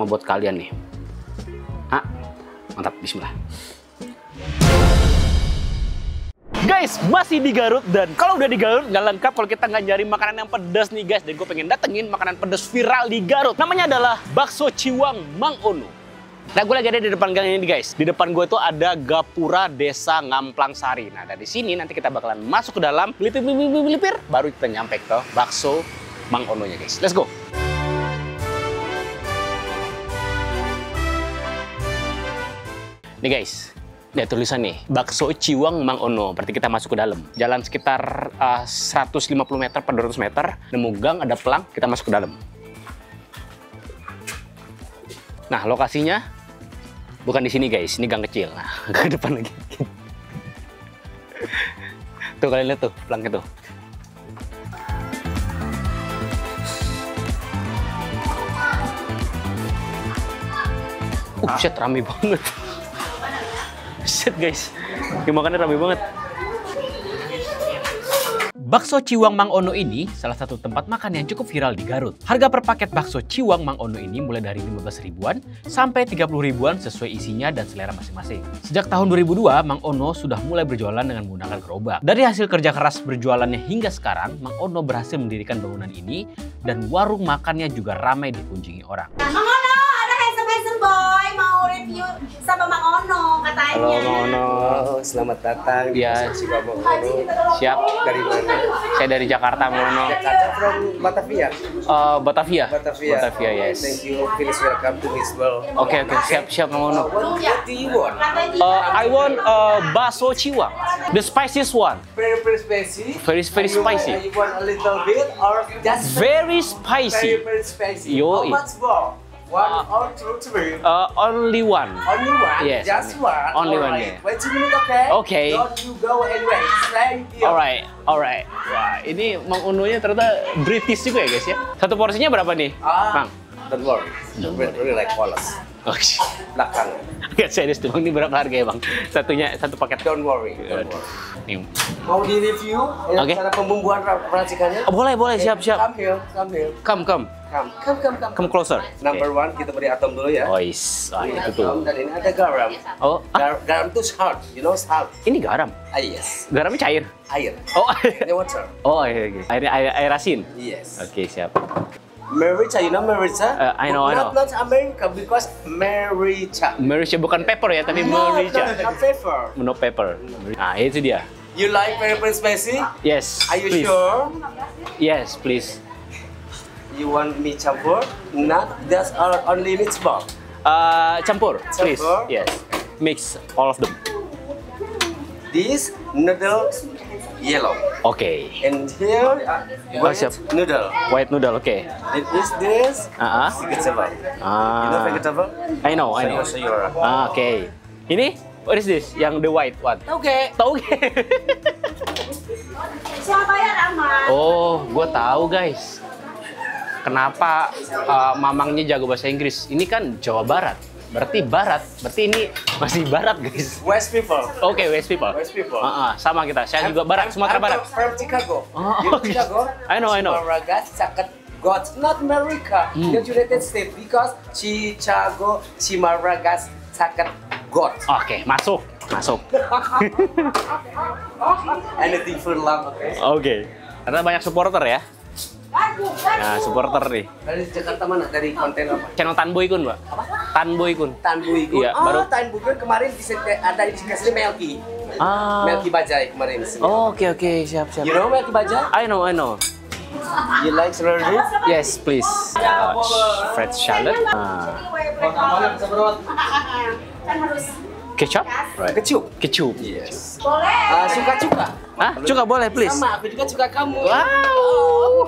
pertama buat kalian nih. Mantap, bismillah. Guys, masih di Garut, dan kalau udah di Garut nggak lengkap kalau kita nggak nyari makanan yang pedas nih guys. Dan gue pengen datengin makanan pedas viral di Garut. Namanya adalah bakso Ciwang Mang Ono. Nah, gue lagi ada di depan gang ini guys. Di depan gue tuh ada Gapura Desa Ngamplang Sari. Nah, dari sini nanti kita bakalan masuk ke dalam, lipir, baru kita nyampe ke bakso Mang Ono-nya guys. Let's go. Nih guys, ada tulisan nih, bakso Ciwang Mang Ono. Berarti kita masuk ke dalam. Jalan sekitar 150 meter per 200 meter. Nemu gang, ada pelang, kita masuk ke dalam. Nah, lokasinya bukan di sini guys, ini gang kecil. Nah, ke depan lagi. Tuh kalian lihat tuh, pelangnya tuh. Shit, rame banget. Shit guys, yang makannya rame banget. Bakso Ciwang Mang Ono ini salah satu tempat makan yang cukup viral di Garut. Harga per paket bakso Ciwang Mang Ono ini mulai dari 15 ribuan sampai 30 ribuan sesuai isinya dan selera masing-masing. Sejak tahun 2002, Mang Ono sudah mulai berjualan dengan menggunakan gerobak. Dari hasil kerja keras berjualannya hingga sekarang, Mang Ono berhasil mendirikan bangunan ini dan warung makannya juga ramai dikunjungi orang. Mang Ono, ada handsome boy mau review sama Mang Ono katanya. Halo Mang Ono. Selamat datang. Ya, siap. Dari mana? Saya dari Jakarta, Mang Ono. Jakarta from Batavia. Batavia. Batavia. Batavia, yes. Thank you. Please welcome to Miss World. Oke, siap Mang Ono. What do you want? I want bakso Ciwang, the spiciest one. Very spicy. Very spicy. You want a little bit or just Very spicy. very spicy. Yo. How much more? One or two, three. Only one. Only one? Yes, Just one? only one, Alright. yeah. Wait a minute, okay? Okay. Don't you go anyway. Thank you. Alright. Wah, ini Mang Ono-nya ternyata British juga ya guys ya. Satu porsinya berapa nih, Mang? Don't worry. Really like Wallace. Oh, Belakang. Gak serius tuh, Bang. Ini berapa harga ya, Bang? Satu paket. Don't worry. Don't worry. Nih. Mau di-review Oke. cara pembubuhan racikannya? Oh, boleh, siap. Come here. Come closer. Number one, kita beri atom dulu ya. Ois. Itu tuh. Atom, dan ini ada garam. Oh, Garam itu salt, you know salt. ini garam. Yes. Garamnya cair. Air. Oh, The water. oh, iya. Air asin. Yes. Oke, siap. Merica, you know merica? I know. Not America, because merica. Merica bukan pepper ya, tapi merica. Not pepper. No pepper. Nah, itu dia. You like very spicy? Yes. Are you please. sure? Yes, please. You want me campur? Not just only meatball. Campur, please. Campur? Yes. Mix all of them. This noodle yellow. Okay. And here white siap. noodle. White noodle, okay. It is this vegetable. You know vegetable? I know. Sayur-sayuran. Okay. Ini, what is this? Yang the white one? Oke. Tauge. Siapa yang aman? Oh, gue tahu guys. Kenapa mamangnya jago bahasa Inggris? Ini kan Jawa Barat. Berarti barat. Berarti ini masih barat guys. West people. Oke, West people. West people. Sama kita. Saya juga barat, Sumatera Barat. From Chicago. Oh, You know Chicago? I know. Maragas, Caket, God, not America. The United States, because Chicago, Chimaragas, Caket, God. Oke, masuk. Anything for love, okay? Oke. Karena banyak supporter ya. Nah, supporter nih. Dari Jakarta mana? Dari konten apa? Channel Tan Boy Kun, Mbak. Tan Boy Kun. Tan Boy Kun. Iya, baru. Tan Boy Kun kemarin ada di sini Melki. Melki Bajai kemarin di sini. Oh, oke, siap. You know Melki Bajai? I know. You like celery? Yes, please. Fried shallot. Kan harus Kecap? Kecup. Yes. boleh. Suka cuka? Hah? Cuka boleh, please. Sama, aku juga suka kamu. Wow.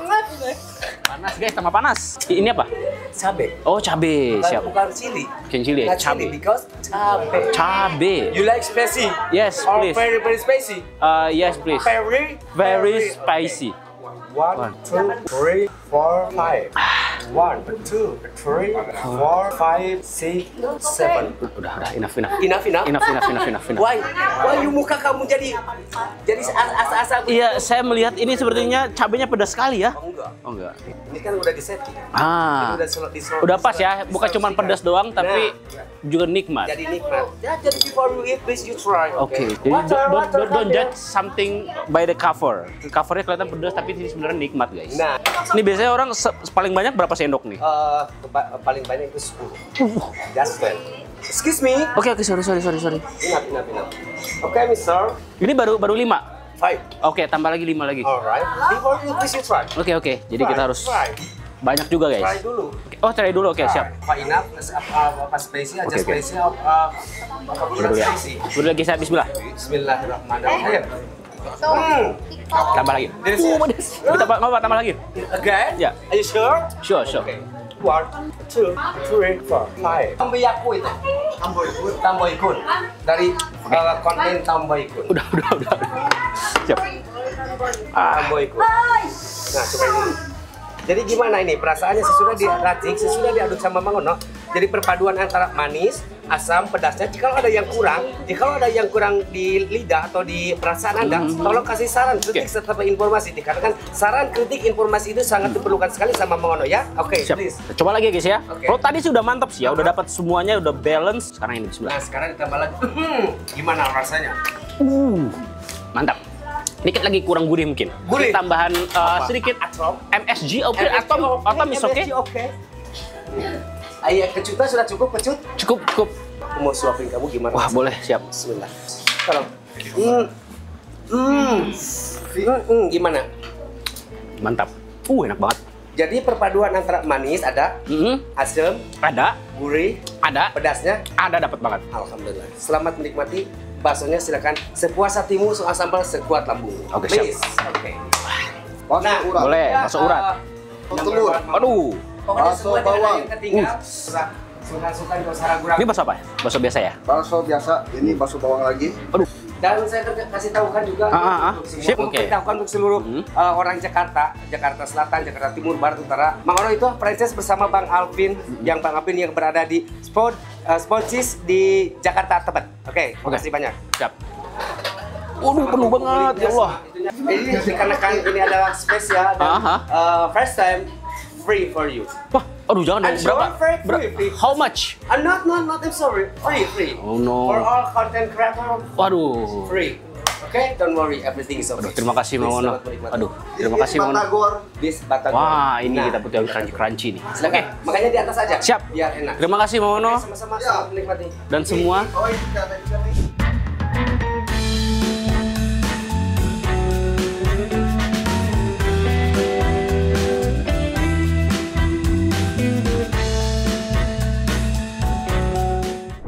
Panas guys, tambah panas. Ini apa? Cabe. Oh, cabe. Siap. Bukan chili. Chili, Not cabe. chili, because cabe. Cabe. You like spicy? Yes, Or please. very spicy? Yes, please. Very Very spicy. 1, 2, 3, 4, 5. 1, 2, 3, 4, 5, 6, 7. Udah, enough. Enough. Why you muka kamu jadi asa-asa? Iya, saya melihat ini sepertinya cabenya pedas sekali ya. Oh enggak. Oh enggak. Ini kan udah di-setting. Ah. Udah pas ya, bukan cuma pedas doang tapi juga nikmat. Jadi nikmat. Ya, jadi before you eat, please you try. Oke, jadi don't judge something by the cover. Covernya kelihatan pedas tapi ini sebenarnya nikmat guys. Nah, Ini biasanya orang paling banyak berapa sendok nih? paling banyak itu 10. Just 10. Excuse me. Oke, sorry. Enough. Oke, Mister. Ini baru 5. 5. Oke, tambah lagi 5 lagi. Alright. Before you please you try. Oke. Jadi kita harus try. banyak juga Try guys. dulu. Oh, try dulu. Oke, siap. Apa enough? Apa spicy? Aja Oke. spicy apa Dulu ya. spicy? Dulu lagi saya bismillah. Bismillahirrahmanirrahim. Tambah lagi. Pedas. Tambah lagi. Again? Ya. Are you sure? Sure. Okay. 1, 2, 3, 4, 5. Tambayaku itu. Tamboikun. Dari konten Tamboikun. Udah. Siap. Tamboikun. Nah, coba ini. Jadi gimana ini perasaannya sesudah diracik, sesudah diaduk sama Mang Ono. Jadi perpaduan antara manis, asam, pedasnya. Jika ada yang kurang di lidah atau di perasaan Anda, tolong kasih saran, kritik serta informasi. Dikarenakan saran, kritik, informasi itu sangat diperlukan sekali sama Mang Ono ya. Oke, Siap. please. Coba lagi guys ya. Oke. Kalau tadi sudah mantap sih ya, udah dapat semuanya, udah balance. Sekarang ini bismillah. Nah, sekarang ditambah lagi. Gimana rasanya? Mantap. Dikit lagi kurang gurih mungkin. Gurih? Tambahan sedikit MSG oke atau miso oke? Oke. Ayah, kecutan sudah cukup, kecut? Cukup. Aku mau suapin kamu gimana? Wah, boleh, siap. Bismillah. Tolong. Gimana? Mantap. Enak banget. Jadi perpaduan antara manis ada, asam, Ada, pedasnya ada dapat banget. alhamdulillah. Selamat menikmati baksonya, silakan sepuas hatimu, soal sambal sekuat lambung. Oke, Please. Oke. Nah, Boleh, bakso urat. telur. Aduh. Pokoknya Bakso semua bawang. yang ketinggal, suka di Kosara Gurang. Ini bakso apa ya? Bakso biasa ya? Bakso biasa, ini bakso bawang lagi. Aduh. Dan saya kasih tahukan juga Sip, oke. memberitahukan untuk seluruh orang Jakarta Selatan, Jakarta Timur, Barat, Utara. Mang Ono itu franchise bersama Bang Alvin, yang berada di Sportsis di Jakarta Tebet. Oke, makasih banyak. Siap. Waduh, penuh banget ya Allah. Ini dikarenakan ini adalah spesial dan first time free for you. Wah, aduh jangan dong. I'm sure free. How much? Not, I'm sorry. Free. Oh, no. For all content creator, Waduh. free. Okay, don't worry, everything is okay. Terima kasih Mang Ono. Aduh, terima kasih Mang Ono. Batagor. Bis Batagor. Wah, ini Nah, kita butuh yang crunchy nih. Oke, makanya di atas aja. Siap. Biar enak. Terima kasih Mang Ono Sama-sama, selamat menikmati. dan semua. Oh, ini ada juga nih.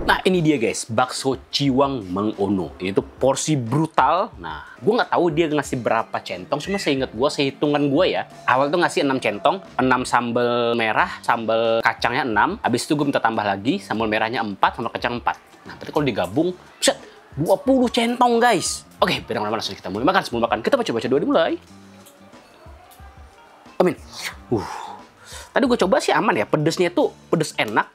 Nah, ini dia guys, bakso Ciwang Mang Ono. Ini tuh porsi brutal. Nah, gue nggak tahu dia ngasih berapa centong. Cuma seingat gue, sehitungan gue ya. Awal tuh ngasih 6 centong, 6 sambal merah, sambal kacangnya 6. Habis itu gue minta tambah lagi, sambal merahnya 4, sambal kacang 4. Nah, tapi kalau digabung, set, 20 centong guys. Oke, biar mana-mana langsung kita mulai makan. Sebelum makan, kita baca-baca dulu dimulai. Amin. Tadi gue coba sih aman ya. Pedesnya tuh pedes enak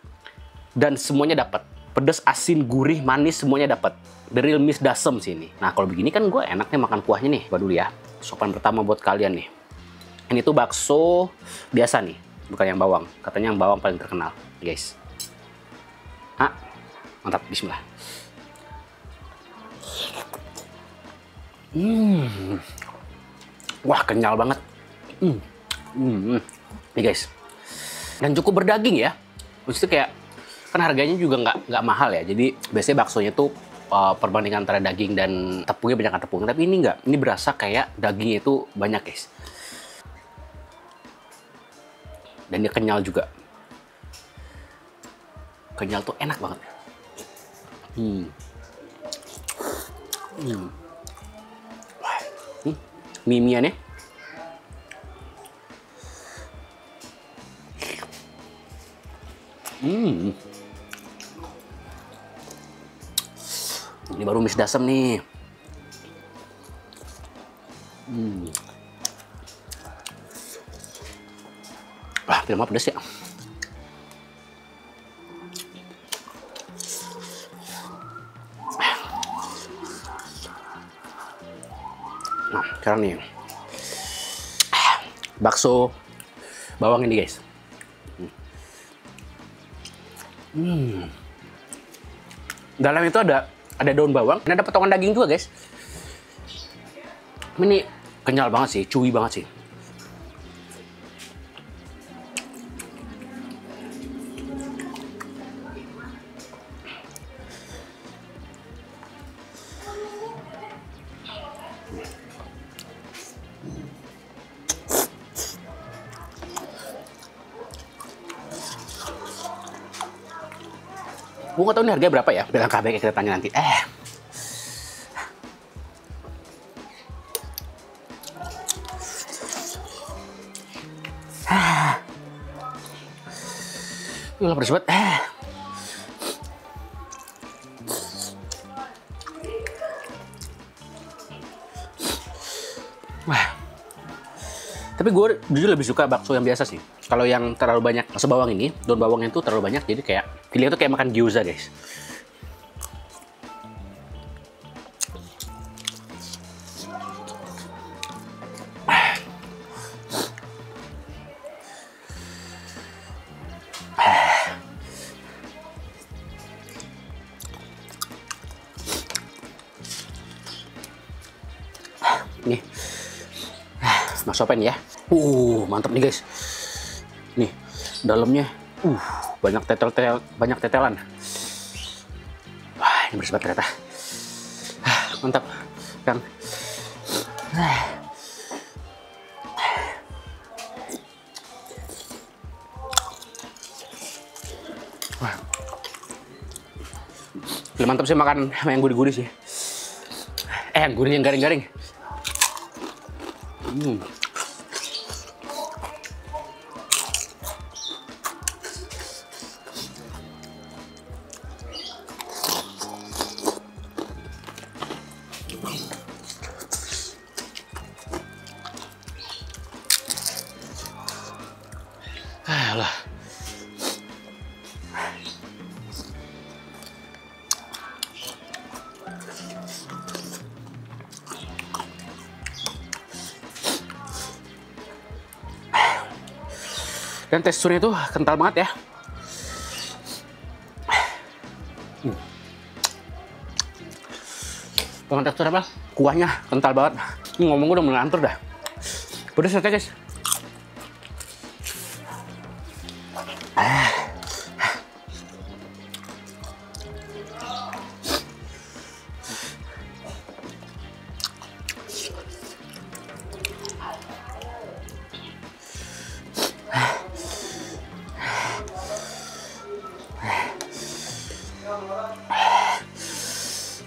dan semuanya dapat. Pedas, asin, gurih, manis, semuanya dapat. The real Miss Dasem sih ini. Nah, kalau begini kan gue enaknya makan kuahnya nih. Coba dulu ya. Sopan pertama buat kalian nih. Ini tuh bakso biasa nih, bukan yang bawang. Katanya yang bawang paling terkenal, guys. Mantap, bismillah. Wah, kenyal banget. Nih guys. Dan cukup berdaging ya. Maksudnya kayak kan harganya juga nggak mahal ya, jadi biasanya baksonya tuh perbandingan antara daging dan tepungnya banyak tepung, tapi ini nggak, ini berasa kayak dagingnya itu banyak guys, dan dia kenyal juga, kenyal tuh enak banget. Mie-miannya ini baru Miss Dasem nih. Wah, Film pedes ya. Nah, sekarang nih bakso bawang ini guys. Dalam itu ada daun bawang, dan ada potongan daging juga guys. Ini kenyal banget sih, chewy banget sih. Gue nggak tahu ini harganya berapa ya, bilang KB kita tanya nanti. Gila pedes banget. Wah. Tapi gue jujur lebih suka bakso yang biasa sih. Kalau yang terlalu banyak bakso bawang ini, daun bawangnya itu terlalu banyak, jadi kayak feelingnya tuh kayak makan gyoza guys. Nih, Mas Sopen ya. Mantap nih guys. Nih, dalamnya, banyak tetelan. Wah, ini beres banget ternyata. Mantap, kan? Wah, mantap sih makan yang gurih-gurih sih. Yang gurih, yang garing-garing. Alah. Dan teksturnya itu kental banget ya. Dengan tekstur apa? Kuahnya kental banget. Ini ngomong udah melantur dah. Pedes ya guys.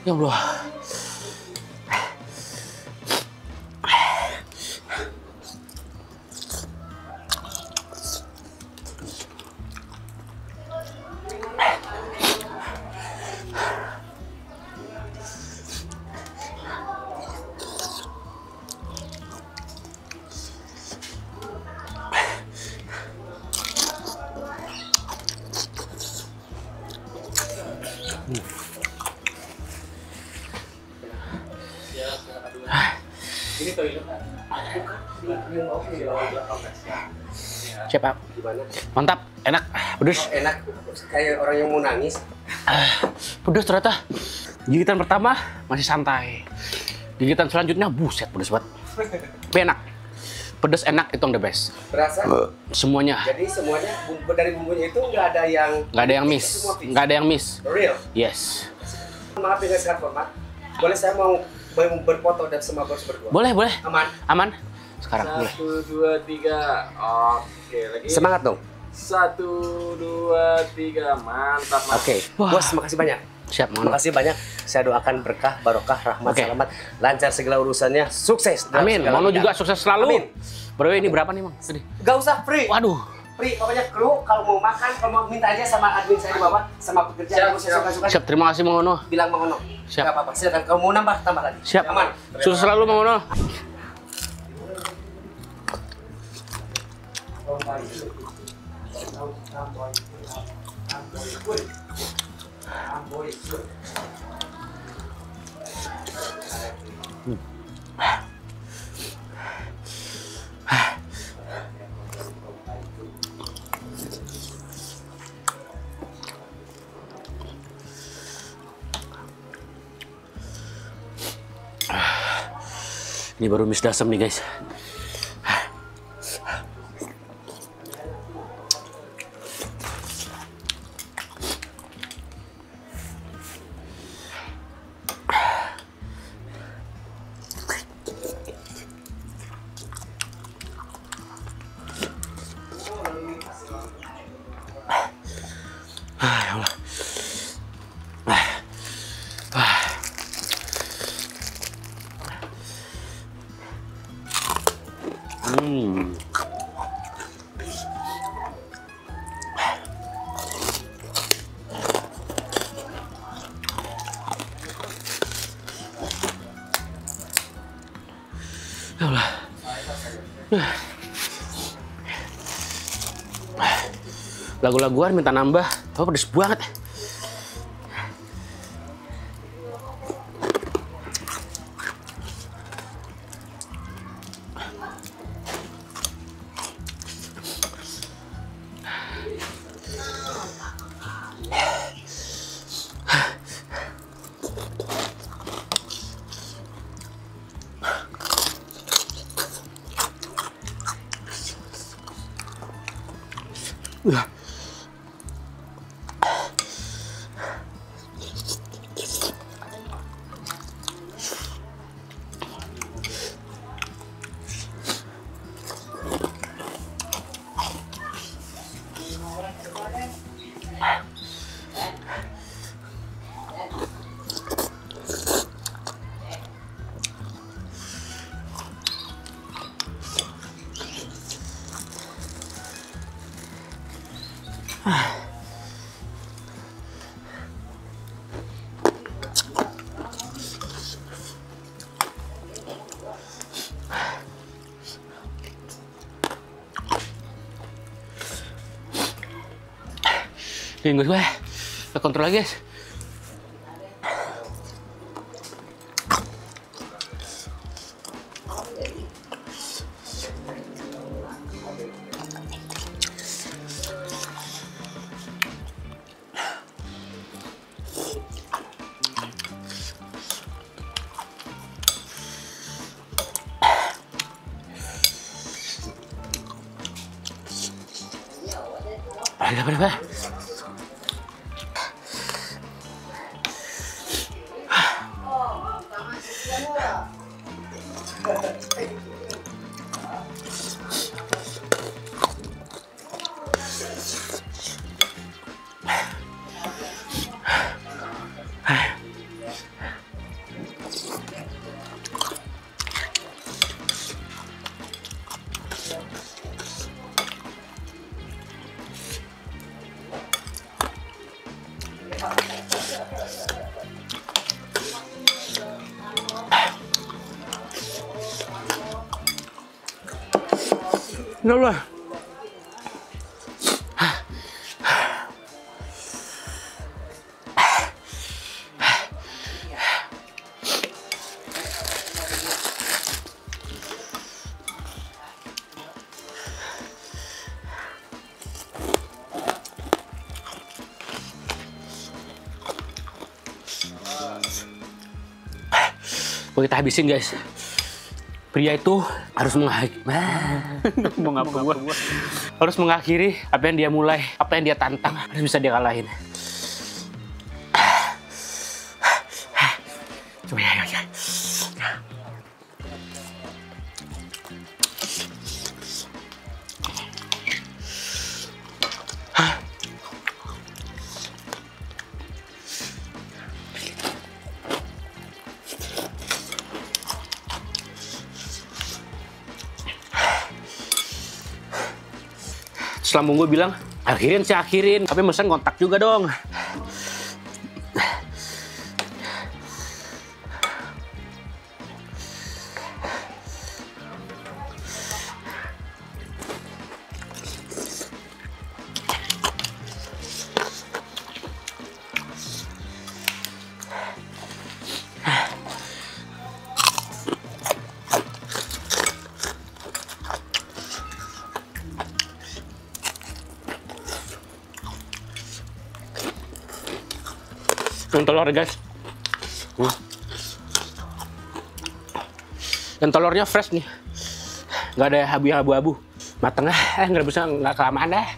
Ya Allah. Ini toilet. Siap, Pak. Gimana? Mantap, enak, pedes. Enak, kayak orang yang mau nangis. Pedes ternyata. Gigitan pertama masih santai. Gigitan selanjutnya buset pedes banget. Tapi enak. Pedes enak, itu yang the best. Berasa? Semuanya. Jadi semuanya dari bumbunya itu nggak ada yang miss. Semua fix. Nggak ada yang miss. Real. Yes. Maaf dengan segala format. Boleh saya mau berfoto dan sama bos berdua? Boleh. Aman. Aman. Sekarang boleh. 1, 2, 3. Oke, lagi. Semangat dong. 1, 2, 3. Mantap. Oke. Wah. Bos, makasih banyak. Siap, mohon. Makasih banyak. Saya doakan berkah, barokah, rahmat, Oke. selamat, lancar segala urusannya, sukses. dalam Amin. segala Mono bidang. juga sukses selalu. Amin. Bro, ini berapa nih, Bang? Tadi. Gak usah free. Waduh. Free, pokoknya kru kalau mau makan, kalau mau minta aja sama admin saya di bawah, sama pekerja yang suka-suka. Siap, terima kasih, Bang Ono. Bilang Bang Ono. Siap. Gak apa-apa, silakan. Kalau mau nambah, tambah lagi. Siap. Aman. Sukses selalu, Bang Ono. Ini baru mis dasem nih guys. Ya Allah. Ya Allah. Lagu-laguan minta nambah. Oh, pedes banget. Minggu gue, kita kontrol lagi guys. Apa? Ya Allah. Mau kita habisin guys. Pria itu harus harus mengakhiri apa yang dia mulai, apa yang dia tantang harus bisa dia kalahin. Coba ya. Lambung gue bilang, akhirin, tapi mesen kontak juga dong. Yang telur guys, yang telurnya fresh nih, nggak ada abu-abu, mateng nggak bisa, nggak kelamaan deh.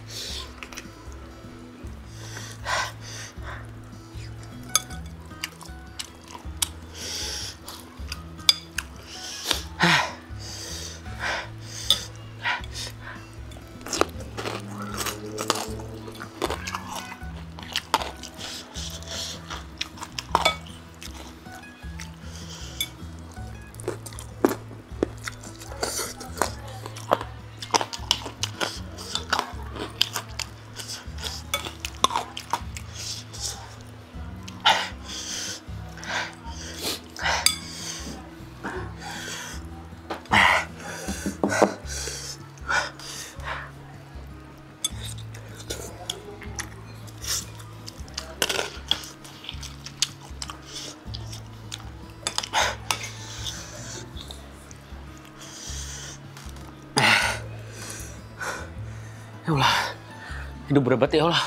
Ya Allah, hidup berat ya Allah.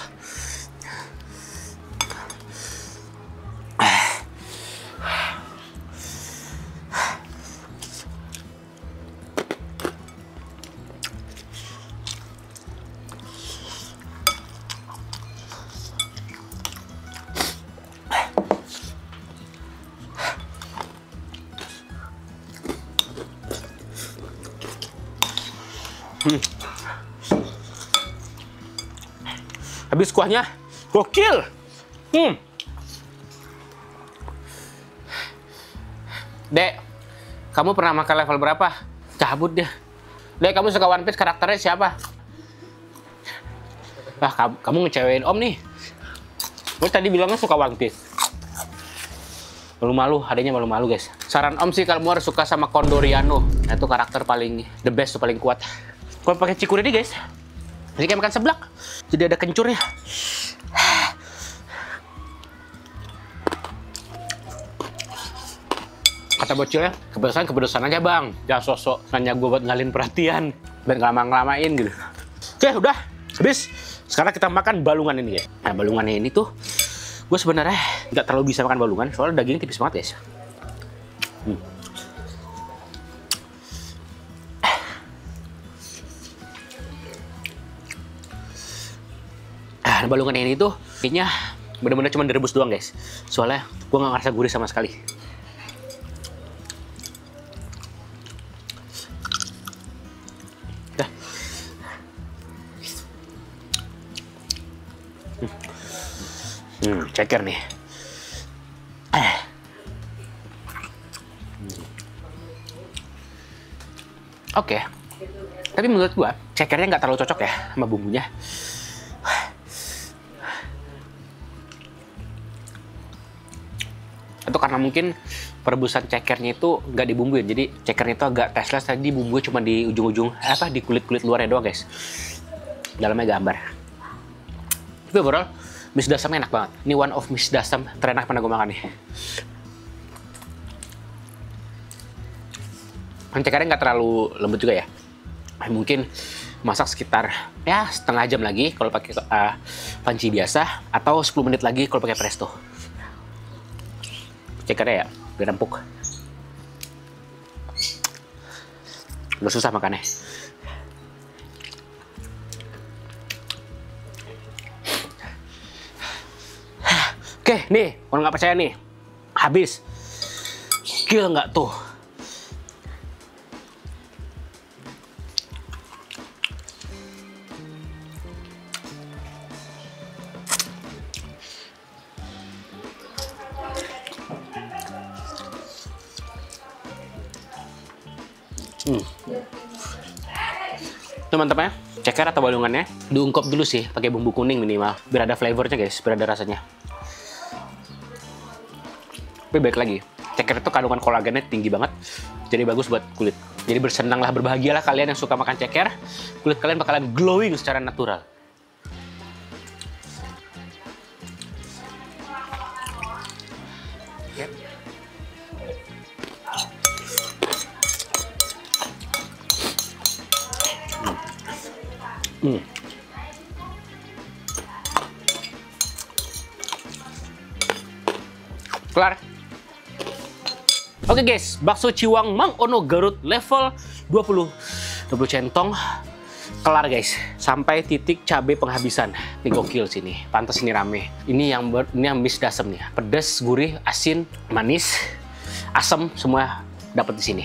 Habis kuahnya, gokil. Dek, kamu pernah makan level berapa? Cabut dia. Dek, kamu suka One Piece, karakternya siapa? Lah, kamu ngecewain Om nih. Gue tadi bilangnya suka One Piece. Malu-malu, adanya malu-malu guys. Saran Om sih, kamu harus suka sama Condoriano. Nah, itu karakter paling the best, tuh paling kuat. Kalau pakai Cikuri nih guys, jadi kayak makan seblak. Jadi ada kencurnya. Kata bocilnya, kepedesan aja bang. Jangan sosok nanya gue buat ngalin perhatian. Dan ngelama-ngelamain gitu. Oke, udah. Habis. Sekarang kita makan balungan ini ya. Nah, balungannya ini tuh, gue sebenarnya nggak terlalu bisa makan balungan. Soalnya dagingnya tipis banget guys. Balungan ini tuh kayaknya bener-bener cuma direbus doang guys. Soalnya gue nggak ngerasa gurih sama sekali. Ceker nih. Oke. Tapi menurut gua cekernya nggak terlalu cocok ya sama bumbunya. Itu karena mungkin perebusan cekernya itu nggak dibumbuin, jadi cekernya itu agak tasteless, tadi bumbunya cuma di ujung-ujung di kulit-kulit luarnya doang guys, dalamnya gambar. Tapi overall mie dasamnya enak banget. Ini one of mie dasam terenak pernah gue makan nih. Cekernya nggak terlalu lembut juga ya, mungkin masak sekitar ya setengah jam lagi kalau pakai panci biasa, atau 10 menit lagi kalau pakai presto. Cekernya ya biar empuk. Udah susah makannya. Oke, nih, kalau nggak percaya nih, habis. Gila nggak tuh? Teman-teman, ceker atau balungannya diungkep dulu sih pakai bumbu kuning minimal biar ada flavornya guys, biar ada rasanya. Tapi baik lagi, ceker itu kandungan kolagennya tinggi banget, jadi bagus buat kulit. Jadi bersenanglah, berbahagialah kalian yang suka makan ceker, kulit kalian bakalan glowing secara natural. Oke. Kelar. Oke guys, bakso Ciwang Mang Ono Garut level 20 centong. Kelar guys, sampai titik cabai penghabisan. Ini gokil sini, pantas ini rame. Ini yang bis dasem nih, pedas, gurih, asin, manis, asam semua dapat di sini.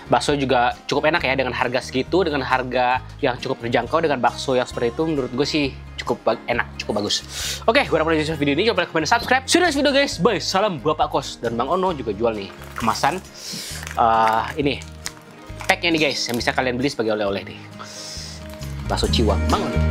Bakso juga cukup enak ya dengan harga segitu, dengan harga yang cukup terjangkau, dengan bakso yang seperti itu menurut gue sih cukup enak, cukup bagus. Oke, gue udah mulai video ini, coba like, comment, subscribe. Sudah video guys, bye. Salam Bapak Kos. Dan Mang Ono juga jual nih kemasan ini packnya nih guys, yang bisa kalian beli sebagai oleh-oleh nih. Bakso Ciwang Mang Ono.